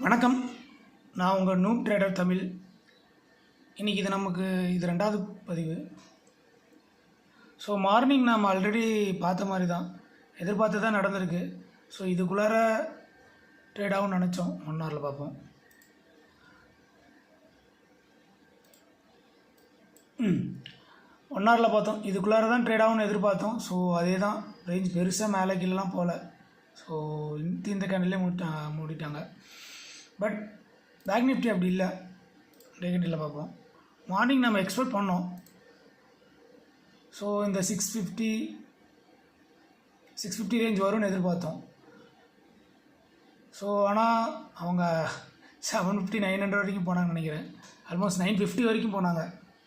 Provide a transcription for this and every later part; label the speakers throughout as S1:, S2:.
S1: வணக்கம். நான் உங்கள் நூப் ட்ரேடர் தமிழ். இன்றைக்கி இது ரெண்டாவது பதிவு. ஸோ மார்னிங் நாம் ஆல்ரெடி பார்த்த மாதிரி தான், எதிர்பார்த்து தான் நடந்திருக்கு. ஸோ இதுக்குள்ளார ட்ரேட் ஆகும்னு நினச்சோம். 1 ஹவரில் பார்ப்போம். ம் 1 ஹவரில் பார்த்தோம், இதுக்குள்ளார தான் ட்ரேட் ஆகும்னு எதிர்பார்த்தோம். ஸோ அதே தான், ரேஞ்ச் பெருசாக மேலே கீழெலாம் போகல. ஸோ இந்த கேண்டிலே மூடிட்டாங்க. பட் பேக் நிஃப்டி அப்படி இல்லை. நெகட்டிவில் பார்ப்போம். மார்னிங் நம்ம எக்ஸ்பெக்ட் பண்ணோம். ஸோ இந்த 650 ரேஞ்ச் வரும்னு எதிர்பார்த்தோம். ஸோ ஆனால் அவங்க 750 900 வரைக்கும் போனாங்கன்னு நினைக்கிறேன். ஆல்மோஸ்ட் 950 வரைக்கும் போனாங்க.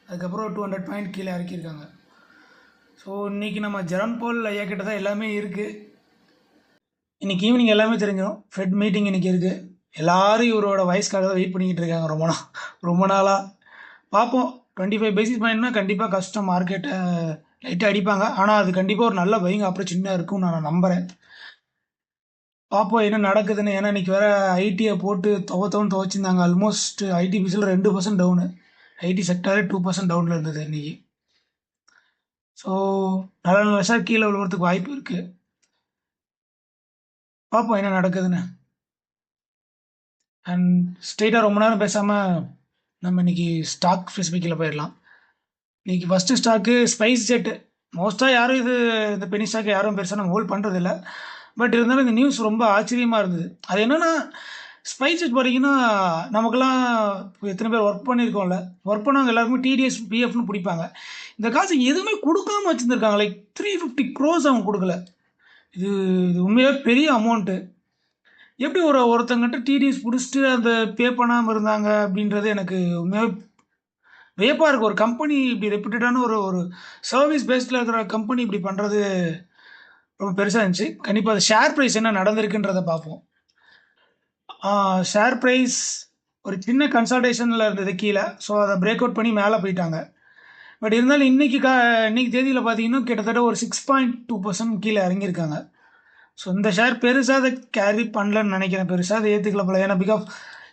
S1: அதுக்கப்புறம் 200 பாயிண்ட் கீழே இறக்கியிருக்காங்க. ஸோ இன்றைக்கி நம்ம ஜெரோம் பவுல் ஐயா கிட்ட தான் எல்லாமே இருக்குது. இன்றைக்கி ஈவினிங் எல்லாமே தெரிஞ்சிடும். ஃபெட் மீட்டிங் இன்றைக்கி இருக்குது. எல்லோரும் இவரோட வயசுக்காக தான் வெயிட் பண்ணிக்கிட்டு இருக்காங்க ரொம்ப நாளாக. பார்ப்போம். 25 பேசிஸ் பாயிண்ட்னா கண்டிப்பாக கஷ்டம். மார்க்கெட்டை லைட்டாக அடிப்பாங்க. ஆனால் அது கண்டிப்பாக ஒரு நல்ல பையிங் ஆப்பர்ச்சுனிட்டியாக இருக்கும்னு நான் நம்புகிறேன். பார்ப்போம் என்ன நடக்குதுன்னு. ஏன்னா இன்றைக்கி வேறு ஐடியை போட்டு துவச்சிருந்தாங்க. ஆல்மோஸ்ட் ஐடி பிஸில் 2% டவுனு. ஐடி செக்டாரே 2% டவுனில் இருந்தது இன்றைக்கி. ஸோ நல்ல சார் கீழே விழுவுறதுக்கு வாய்ப்பு இருக்குது. பார்ப்போம் என்ன நடக்குதுன்னு. அண்ட் ஸ்ட்ரெயிட்டாக ரொம்ப நேரம் பேசாமல் நம்ம இன்றைக்கி ஸ்டாக் ஸ்பெசிஃபிக்கில் போயிடலாம். இன்றைக்கி ஃபஸ்ட்டு ஸ்டாக்கு ஸ்பைஸ் ஜெட்டு. மோஸ்ட்டாக யாரும் இந்த பெனி ஸ்டாக் யாரும் பெருசாக நம்ம ஹோல்ட் பண்ணுறதில்ல. பட் இருந்தாலும் இந்த நியூஸ் ரொம்ப ஆச்சரியமாக இருந்தது. அது என்னென்னா, ஸ்பைஸ் ஜெட் பார்த்தீங்கன்னா நமக்கெல்லாம் எத்தனை பேர் ஒர்க் பண்ணியிருக்கோம்ல, ஒர்க் பண்ணவங்க எல்லாருக்குமே டிடிஎஸ் பிஎஃப்னு பிடிப்பாங்க. இந்த காசு எதுவுமே கொடுக்காமல் வச்சுருந்துருக்காங்க. லைக் 350 crores அவங்க கொடுக்கல. இது உண்மையாக பெரிய அமௌண்ட்டு. எப்படி ஒருத்தங்கிட்ட டிடிஎஸ் பிடிச்சிட்டு அந்த பே பண்ணாமல் இருந்தாங்க அப்படின்றது எனக்கு உண்மையாக வியப்பாக இருக்குது. ஒரு கம்பெனி இப்படி ரெப்யூட்டடான ஒரு சர்வீஸ் பேஸ்டில் இருக்கிற கம்பெனி இப்படி பண்ணுறது ரொம்ப பெருசாக இருந்துச்சு. கண்டிப்பாக அது ஷேர் ப்ரைஸ் என்ன நடந்திருக்குன்றதை பார்ப்போம். ஷேர் ப்ரைஸ் ஒரு சின்ன கன்சல்டேஷனில் இருந்தது கீழே. ஸோ அதை பிரேக் அவுட் பண்ணி மேலே போயிட்டாங்க. பட் இருந்தாலும் இன்றைக்கி தேதியில் பார்த்தீங்கன்னா கிட்டத்தட்ட ஒரு 6.2% கீழே இறங்கியிருக்காங்க. ஸோ இந்த ஷேர் பெருசாக அதை கேரி பண்ணலன்னு நினைக்கிறேன். பெருசாக அதை ஏற்றுக்கல போல. ஏன்னா பிகாஸ்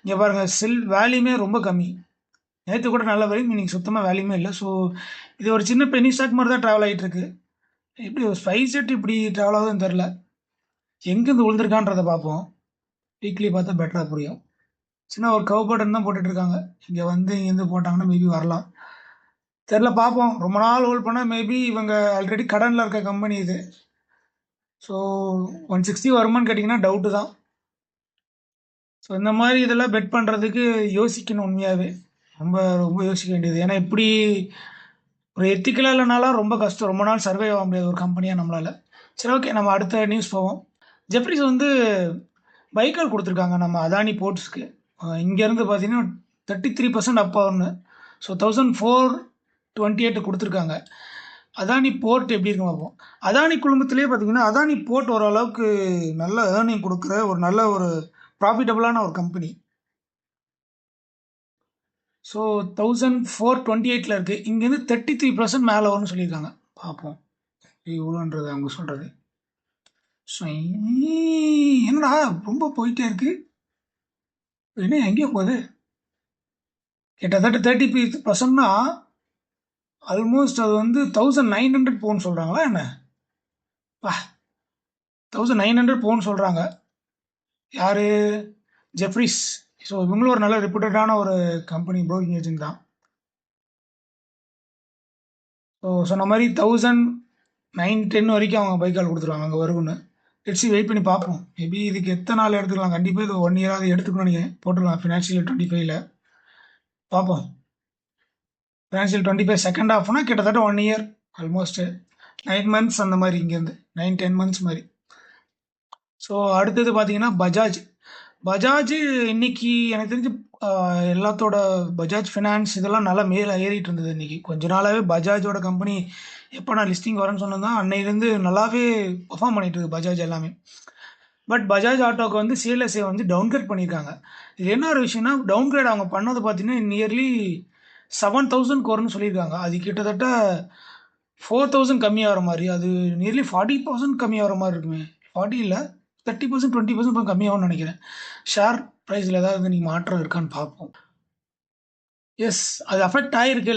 S1: இங்கே பாருங்கள், வேல்யூமே ரொம்ப கம்மி. நேற்று கூட நல்ல வேல்யூ, இன்றைக்கி சுத்தமாக வேல்யூமே இல்லை. ஸோ இது ஒரு சின்ன பெனி ஸ்டாக் மாதிரி தான் ட்ராவல் ஆகிட்டுருக்கு. எப்படி ஒரு ஸ்பைஸ் ஜெட் இப்படி ட்ராவல் ஆகுதுன்னு தெரில. எங்கேருந்து விழுந்திருக்கான்றதை பார்ப்போம். வீக்லி பார்த்தா பெட்டராக புரியும். சின்ன ஒரு கவ் பட்டன் தான் போட்டுட்ருக்காங்க. இங்கேருந்து போட்டாங்கன்னா மேபி வரலாம், தெரில, பார்ப்போம். ரொம்ப நாள் ஹோல்ட் பண்ணால் மேபி இவங்க ஆல்ரெடி கடனில் இருக்க கம்பெனி இது. ஸோ 160 வருமானு கேட்டிங்கன்னா டவுட்டு தான். ஸோ இந்த மாதிரி இதெல்லாம் பெட் பண்ணுறதுக்கு யோசிக்கணும். உண்மையாகவே ரொம்ப யோசிக்க வேண்டியது. ஏன்னா இப்படி ஒரு எத்திக்கலாக இல்லைனாலும் ரொம்ப கஷ்டம். ரொம்ப நாள் சர்வே ஆக முடியாது ஒரு கம்பெனியாக நம்மளால். சரி, ஓகே, நம்ம அடுத்த நியூஸ் போவோம். ஜெப்ரீஸ் பைக்கால் கொடுத்துருக்காங்க நம்ம அதானி போர்ட்ஸ்க்கு. இங்கேருந்து பார்த்தீங்கன்னா 33% அப் ஆகும்னு. ஸோ 1428 கொடுத்துருக்காங்க. அதானி போர்ட் எப்படி இருக்குன்னு பார்ப்போம். அதானி குழுமத்திலே பார்த்தீங்கன்னா அதானி போர்ட் ஓரளவுக்கு நல்ல ஏர்னிங் கொடுக்குற ஒரு நல்ல ஒரு ப்ராஃபிட்டபுளான ஒரு கம்பெனி. ஸோ 1428 இருக்குது. இங்கேருந்து 33% மேலே வரும்னு சொல்லியிருக்காங்க. பார்ப்போம் இவ்வளோன்றது அவங்க சொல்கிறது. ஸோ என்னடா ரொம்ப போயிட்டே இருக்குது, என்ன எங்கேயோ போகுது. கிட்டத்தட்ட 30%னா ஆல்மோஸ்ட் அது 1900 பவுண்ட் சொல்கிறாங்களா என்ன? 1900 பவுண்ட் சொல்கிறாங்க. யார்? ஜெப்ரீஸ். ஸோ இவங்களும் ஒரு நல்ல ரெப்யூட்டடான ஒரு கம்பெனி, ப்ரோக்கிங் ஏஜென்ட் தான். ஸோ சொன்ன மாதிரி 1910 வரைக்கும் அவங்க பைக்கால் கொடுத்துருவாங்க அங்கே வரும்னு. லெட்ஸி வெயிட் பண்ணி பார்ப்போம். மேபி இதுக்கு எத்தனை நாள் எடுத்துக்கலாம். கண்டிப்பாக இது 1 இயராவது எடுத்துக்கணும்னு நீங்கள் போட்டுக்கலாம். ஃபினான்ஷியல் 25ல் பார்ப்போம். ஃபினான்ஷியல் 25 செகண்ட் ஹாஃப்னா கிட்டத்தட்ட 1 இயர், ஆல்மோஸ்ட்டு 9 மந்த்ஸ் அந்த மாதிரி. இங்கேருந்து 9-10 மந்த்ஸ் மாதிரி. ஸோ அடுத்தது பார்த்தீங்கன்னா பஜாஜ் இன்னைக்கு எனக்கு தெரிஞ்சு எல்லாத்தோட பஜாஜ் ஃபினான்ஸ் இதெல்லாம் நல்லா மேலே ஏறிட்டு இருந்தது. இன்றைக்கி கொஞ்ச நாளாகவே பஜாஜோட கம்பெனி எப்போ நான் லிஸ்டிங் வரேன்னு சொன்னதான் அன்னையிலேருந்து நல்லாவே பர்ஃபார்ம் பண்ணிட்டு இருக்கு பஜாஜ் எல்லாமே. பட் பஜாஜ் ஆட்டோவுக்கு சிஎல்எஸ்ஏ டவுன்கிரேட் பண்ணியிருக்காங்க. இது என்ன ஒரு விஷயம்னா, டவுன்கிரேட் அவங்க பண்ணது பார்த்தீங்கன்னா நியர்லி 7000 கோர்னு சொல்லியிருக்காங்க. அது கிட்டத்தட்ட 4000 கம்மியாகிற மாதிரி. அது நியர்லி 40% கம்மியாகிற மாதிரி இருக்குமே. 40 இல்லை, 30% 20% கம்மியாகும்னு நினைக்கிறேன். ஷேர் ப்ரைஸில் ஏதாவது நீங்கள் மாற்றம் இருக்கான்னு பார்ப்போம். எஸ், அது அஃபெக்ட் ஆகிருக்கு.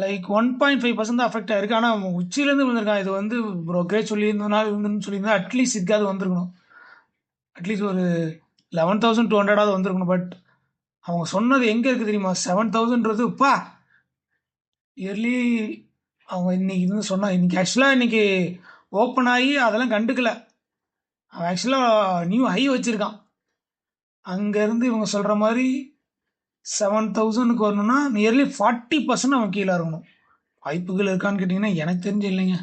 S1: லைக் 1.5% தான் அஃபெக்ட் ஆகிருக்கு. ஆனால் உச்சியிலேருந்து விழுந்திருக்கான். இது வந்து ப்ரோக்கரேஜ் சொல்லியிருந்தனால இருந்துன்னு சொல்லியிருந்தா அட்லீஸ்ட் இதுக்காவது வந்திருக்கணும். அட்லீஸ்ட் ஒரு 11,200 வந்திருக்கணும். பட் அவங்க சொன்னது எங்கே இருக்குது தெரியுமா? 7,000ன்றது இயர்லி. அவங்க இன்னைக்கு இருந்து சொன்னா இன்னைக்கு ஆக்சுவலாக இன்னைக்கு ஓப்பன் ஆகி அதெல்லாம் கண்டுக்கல. அவன் ஆக்சுவலாக நியூ ஹை வச்சுருக்கான். அங்கேருந்து இவங்க சொல்கிற மாதிரி 7,000க்கு வரணும்னா நியர்லி 40% அவன் கீழே இருக்கணும். வாய்ப்புகள் இருக்கான்னு கேட்டிங்கன்னா எனக்கு தெரிஞ்சு இல்லைங்க.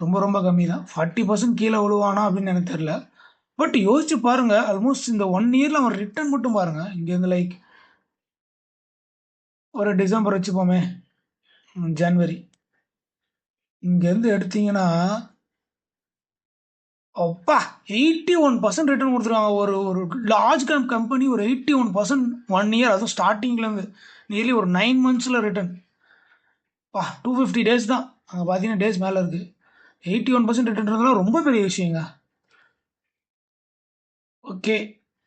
S1: ரொம்ப ரொம்ப கம்மி தான். 40% கீழே விழுவானா அப்படின்னு எனக்கு தெரில. பட் யோசிச்சு பாருங்க, ஆல்மோஸ்ட் இந்த 1 இயரில் அவன் ரிட்டர்ன் மட்டும் பாருங்க. இங்கேருந்து லைக் ஒரு டிசம்பர் வச்சுப்போமே, ஜனவரி இங்கேருந்து எடுத்தீங்கன்னா 81% ரிட்டர்ன் கொடுத்துருவாங்க. ஒரு ஒரு லார்ஜ் கம்பெனி ஒரு 81% 1 இயர், அதுவும் ஸ்டார்டிங்லேருந்து நியர்லி ஒரு 9 months ரிட்டர்ன். 250 days தான் அங்கே பார்த்தீங்கன்னா டேஸ் மேலே இருக்குது. 81% ரிட்டர்ன்றதுலாம் ரொம்ப பெரிய விஷயங்க. ஓகே,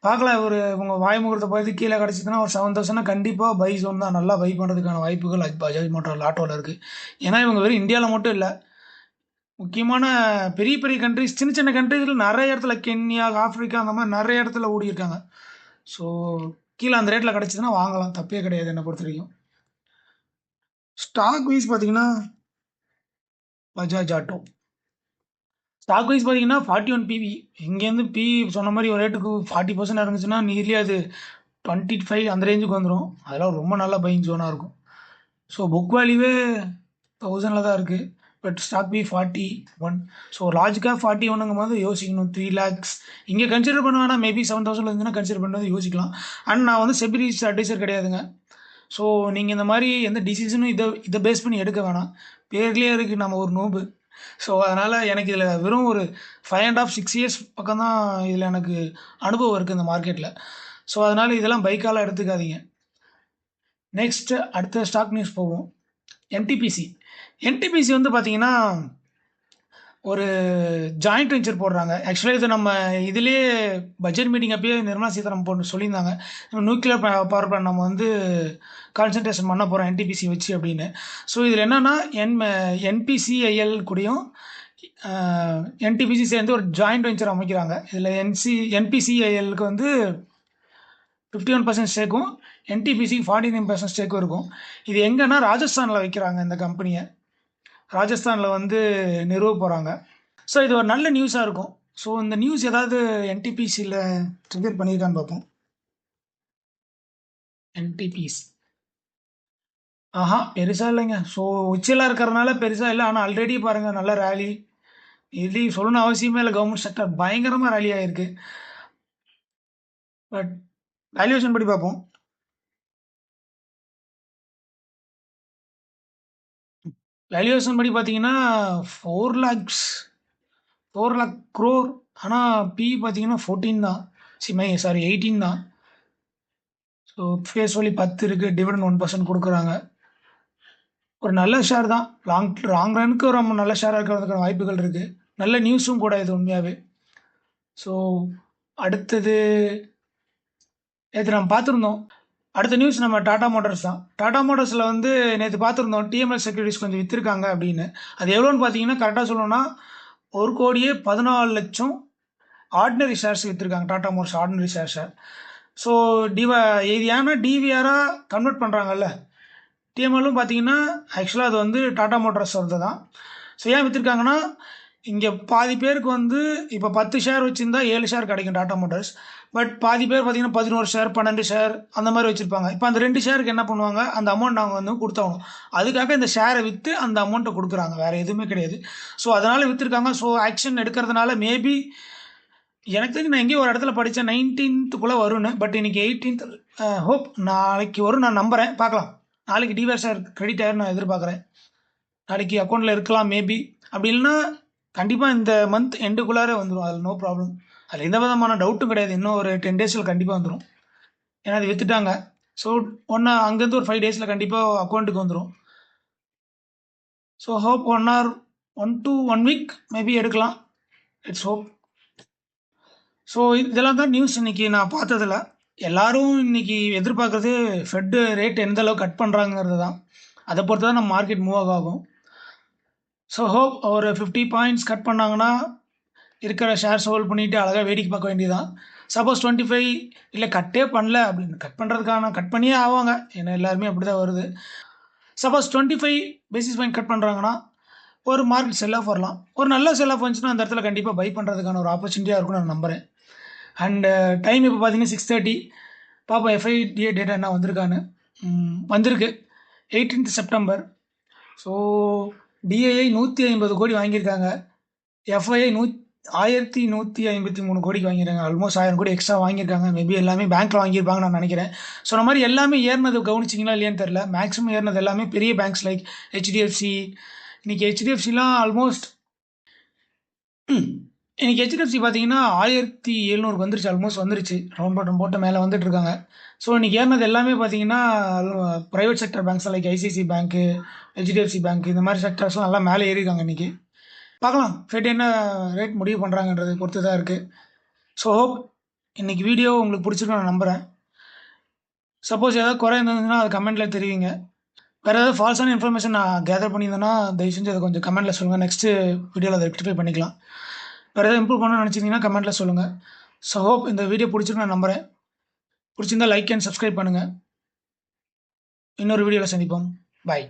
S1: பார்க்கலாம். உங்கள் வாய் முகூர்த்த பார்த்து கீழே கிடச்சிதுன்னா ஒரு 7,000 கண்டிப்பாக பை ஜோன் தான். நல்லா பை பண்ணுறதுக்கான வாய்ப்புகள் பஜாஜ் மோட்டார் ஆட்டோவில் இருக்குது. ஏன்னா இவங்க வெறும் இந்தியாவில் மட்டும் இல்லை, முக்கியமான பெரிய பெரிய கண்ட்ரிஸ், சின்ன சின்ன கண்ட்ரிஸில் நிறைய இடத்துல, கென்யா, ஆஃப்ரிக்கா, அந்த மாதிரி நிறைய இடத்துல ஓடிருக்காங்க. ஸோ கீழே அந்த ரேட்டில் கிடச்சிதுன்னா வாங்கலாம், தப்பே கிடையாது என்னை பொறுத்த வரைக்கும். ஸ்டாக் வைஸ் பார்த்தீங்கன்னா பஜாஜ் ஆட்டோ ஸ்டாக் வைஸ் பார்த்தீங்கன்னா 41 பிவி. இங்கேருந்து சொன்ன மாதிரி ஒரு ரேட்டுக்கு 40% இருந்துச்சுன்னா நியர்லி அது 25 அந்த ரேஞ்சுக்கு வந்துடும். அதெல்லாம் ரொம்ப நல்ல பையிங் ஜோனாக இருக்கும். ஸோ புக் வேல்யூவே 1000 தான் இருக்குது. But stock B 41. ஸோ லாஜிக்காக 41ங்கும் போது யோசிக்கணும். 3 lakhs இங்கே கன்சிடர் பண்ண வேணாம். மேபி 7,000 இருந்துச்சுன்னா கன்சிடர் பண்ணுறது யோசிக்கலாம். அண்ட் நான் வந்து செபி அட்வைசர் கிடையாதுங்க. ஸோ நீங்கள் இந்த மாதிரி எந்த டிசிஷனும் இதை பேஸ் பண்ணி எடுக்க வேணாம். பேர்லேயே இருக்குது நம்ம ஒரு நோபு. ஸோ அதனால் எனக்கு இதில் வெறும் ஒரு 5.5 6 years பக்கம் தான் இதில் எனக்கு அனுபவம் இருக்குது இந்த மார்க்கெட்டில். ஸோ அதனால் இதெல்லாம் பைக்காலாம் எடுத்துக்காதீங்க. நெக்ஸ்ட்டு அடுத்த ஸ்டாக் நியூஸ் போவோம். என்டிபிசி வந்து பார்த்தீங்கன்னா ஒரு ஜாயிண்ட் வெஞ்சர் போடுறாங்க. ஆக்சுவலாக இது நம்ம இதிலே பட்ஜெட் மீட்டிங் அப்பயே நிர்மலா சீதாராமன் போட்டு சொல்லியிருந்தாங்க, நியூக்ளியர் பவர் பிளான் நம்ம வந்து கான்சன்ட்ரேஷன் பண்ண போகிறோம் என்டிபிசி வச்சு அப்படின்னு. ஸோ இதில் என்னென்னா என்பிசிஐஎல் கூடயும் என்டிபிசி சேர்ந்து ஒரு ஜாயிண்ட் வெஞ்சர் அமைக்கிறாங்க. இதில் என்பிசிஐஎலுக்கு வந்து 51% ஸ்டேக்கும், என்டிபிசிக்கு 49% ஸ்டேக்கும் இருக்கும். இது எங்கன்னா ராஜஸ்தானில் வைக்கிறாங்க இந்த கம்பெனியை. ராஜஸ்தானில் வந்து நிறுவ போகிறாங்க. ஸோ இது ஒரு நல்ல நியூஸாக இருக்கும். ஸோ இந்த நியூஸ் ஏதாவது என்டிபிசியில் ட்ரிகர் பண்ணியிருக்கான்னு பார்ப்போம். என்டிபிசி பெருசாக இல்லைங்க. ஸோ உச்சியெல்லாம் இருக்கிறதுனால பெருசாக இல்லை. ஆனால் ஆல்ரெடி பாருங்கள் நல்ல ரேலி. இது சொல்லணும்னு அவசியமே இல்லை. கவர்மெண்ட் செக்டர் பயங்கரமாக ரேலி ஆகிருக்கு. பட் வேல்யூவேஷன் படி பார்ப்போம். வேல்யூவேஷன் படி பார்த்தீங்கன்னா 4 lakhs 4 lakh crore. ஆனால் பி பார்த்தீங்கன்னா 14 தான். 18 தான். ஸோ ஃபேஸ் வேல்யூ 10 இருக்குது. டிவிடெண்ட் 1% கொடுக்குறாங்க. ஒரு நல்ல ஷேர் தான். லாங் ரனுக்கு ரொம்ப நல்ல ஷேராக இருக்கிறதுக்கான வாய்ப்புகள் இருக்குது. நல்ல நியூஸும் கூட இது உண்மையாகவே. ஸோ அடுத்தது நேற்று நம்ம பார்த்துருந்தோம். அடுத்த நியூஸ் நம்ம டாடா மோட்டார்ஸ் தான். டாடா மோட்டார்ஸில் வந்து நேற்று பார்த்துருந்தோம் டிஎம்எல் செக்யூரிட்டிஸ் கொஞ்சம் விற்றுருக்காங்க அப்படின்னு. அது எவ்வளோன்னு பார்த்தீங்கன்னா கரெக்டாக சொல்லணும்னா 1,14,00,000 ஆர்டினரி ஷேர்ஸ் விற்றுருக்காங்க. Tata Motors ordinary share. So இது ஏன்னா டிவிஆராக கன்வெர்ட் பண்ணுறாங்கல்ல. டிஎம்எல்லும் பார்த்தீங்கன்னா ஆக்சுவலாக அது வந்து டாடா மோட்டார்ஸ் வந்து தான். ஸோ ஏன் விற்றுருக்காங்கன்னா இங்கே பாதி பேருக்கு வந்து இப்போ 10 ஷேர் வச்சுருந்தா 7 ஷேர் கிடைக்கும் டாடா மோட்டார்ஸ். பட் பாதி பேர் பார்த்தீங்கன்னா 11 ஷேர் 12 ஷேர் அந்த மாதிரி வச்சுருப்பாங்க. இப்போ அந்த 2 ஷேருக்கு என்ன பண்ணுவாங்க, அந்த அமௌண்ட் அவங்க வந்து கொடுத்தாகணும். அதுக்காக இந்த ஷேரை விற்று அந்த அமௌண்ட்டை கொடுக்குறாங்க, வேறு எதுவுமே கிடையாது. ஸோ அதனால் விற்றுருக்காங்க. ஸோ ஆக்ஷன் எடுக்கிறதுனால மேபி எனக்கு தெரிஞ்சு நான் எங்கேயோ ஒரு இடத்துல படித்தேன் 19th வரும்னு. பட் இன்றைக்கி 18th. ஹோப் நாளைக்கு வரும் நான் நம்புகிறேன். பார்க்கலாம். நாளைக்கு டிவிஆர் ஷேர் கிரெடிட் ஆயிரும் நான் எதிர்பார்க்குறேன். நாளைக்கு அக்கௌண்ட்டில் இருக்கலாம் மேபி. அப்படி இல்லைன்னா கண்டிப்பாக இந்த மந்த் எண்டுக்குள்ளாரே வந்துடும். அதில் நோ ப்ராப்ளம். அதில் எந்த விதமான டவுட்டும் கிடையாது. இன்னும் ஒரு 10 days கண்டிப்பாக வந்துடும். ஏன்னா அது விற்றுட்டாங்க. ஸோ அங்கேருந்து ஒரு 5 days கண்டிப்பாக அக்கௌண்ட்டுக்கு வந்துடும். So hope 1 to 1 week maybe எடுக்கலாம். It's hope. ஸோ இதெல்லாம் தான் நியூஸ் இன்னைக்கு நான் பார்த்ததுல. எல்லாரும் இன்னைக்கு எதிர்பார்க்கறது ஃபெட்டு ரேட் எந்த அளவுக்கு கட் பண்ணுறாங்கிறது தான். அதை பொறுத்து தான் நம்ம மார்க்கெட் மூவ் ஆகும். ஸோ ஹோப் ஒரு 50 பாயிண்ட்ஸ் கட் பண்ணாங்கன்னா இருக்கிற ஷேர்ஸ் ஹோல்ட் பண்ணிட்டு அழகாக வேடிக்கை பார்க்க வேண்டியதுதான். சப்போஸ் 25 இல்லை கட்டே பண்ணல அப்படின்னு கட் பண்ணுறதுக்கான கட் பண்ணியே ஆவாங்க. ஏன்னா எல்லாருமே அப்படி தான் வருது. சப்போஸ் 25 பேசிஸ் பாயிண்ட் கட் பண்ணுறாங்கன்னா ஒரு மார்க்கெட் செல் ஆஃப் வரலாம். ஒரு நல்ல செல் ஆஃப் வந்துச்சுன்னா அந்த இடத்துல கண்டிப்பாக பை பண்ணுறதுக்கான ஒரு ஆப்பர்ச்சுனிட்டியாக இருக்கும்னு நான் நம்புகிறேன். அண்டு டைம் இப்போ பார்த்தீங்கன்னா 6:30. பாப்பா எஃப்ஐடிஏ டேட்டா என்ன வந்திருக்கான்னு. வந்திருக்கு 18th செப்டம்பர். ஸோ டிஐஐ 150 கோடி வாங்கியிருக்காங்க. எஃப்ஐஐ 1153 கோடிக்கு வாங்கியிருக்காங்க. ஆல்மோஸ்ட் 1000 கோடி எக்ஸ்ட்ரா வாங்கியிருக்காங்க. மேபி எல்லாமே பேங்க்கில் வாங்கியிருப்பாங்க நான் நினைக்கிறேன். சொன்ன மாதிரி எல்லாமே ஏறினது கவனிச்சிங்களா இல்லையான்னு தெரில. மேக்ஸிமம் ஏறினது எல்லாமே பெரிய பேங்க்ஸ் லைக் ஹெச்டிஎஃப்சி. இன்றைக்கி ஹெச்டிஎஃப்சிலாம் ஆல்மோஸ்ட் இன்றைக்கி ஹெச்டிஎஃப்சி பார்த்தீங்கன்னா 1700 வந்துருச்சு. ஆல்மோஸ்ட் வந்துருச்சு. ரவுண்ட் பட்டம் போட்டு மேலே வந்துட்டுருக்காங்க. ஸோ இன்றைக்கி ஏறினது எல்லாமே பார்த்தீங்கன்னா private sector banks like ICICI bank, HDFC bank இந்த மாதிரி செக்டர்ஸ்லாம் நல்லா மேலே ஏறியிருக்காங்க இன்றைக்கி. பார்க்கலாம் ஃபெட் என்ன ரேட் முடிவு பண்ணுறாங்கன்றது பொறுத்து தான் இருக்குது. ஸோ ஹோப் இன்றைக்கி வீடியோ உங்களுக்கு பிடிச்சிருக்குன்னு நான் நம்புகிறேன். சப்போஸ் ஏதாவது குறை இருந்ததுன்னா அது கமெண்ட்டில் தெரிவிங்க. வேறு ஏதாவது ஃபால்ஸான இன்ஃபர்மேஷன் நான் கேதர் பண்ணியிருந்தேன்னா தயவு செஞ்சு அதை கொஞ்சம் கமெண்ட்டில் சொல்லுங்கள். நெக்ஸ்ட்டு வீடியோவில் அதை ரெக்டிஃபை பண்ணிக்கலாம். வேறு ஏதாவது இம்ப்ரூவ் பண்ணணும்னு நினச்சிங்கன்னா கமெண்ட்டில் சொல்லுங்கள். ஸோ ஹோப் இந்த வீடியோ பிடிச்சிருக்குன்னு நான் நம்புகிறேன். பிடிச்சிருந்தால் லைக் அண்ட் சப்ஸ்கிரைப் பண்ணுங்கள். இன்னொரு வீடியோவில் சந்திப்போம். பாய்.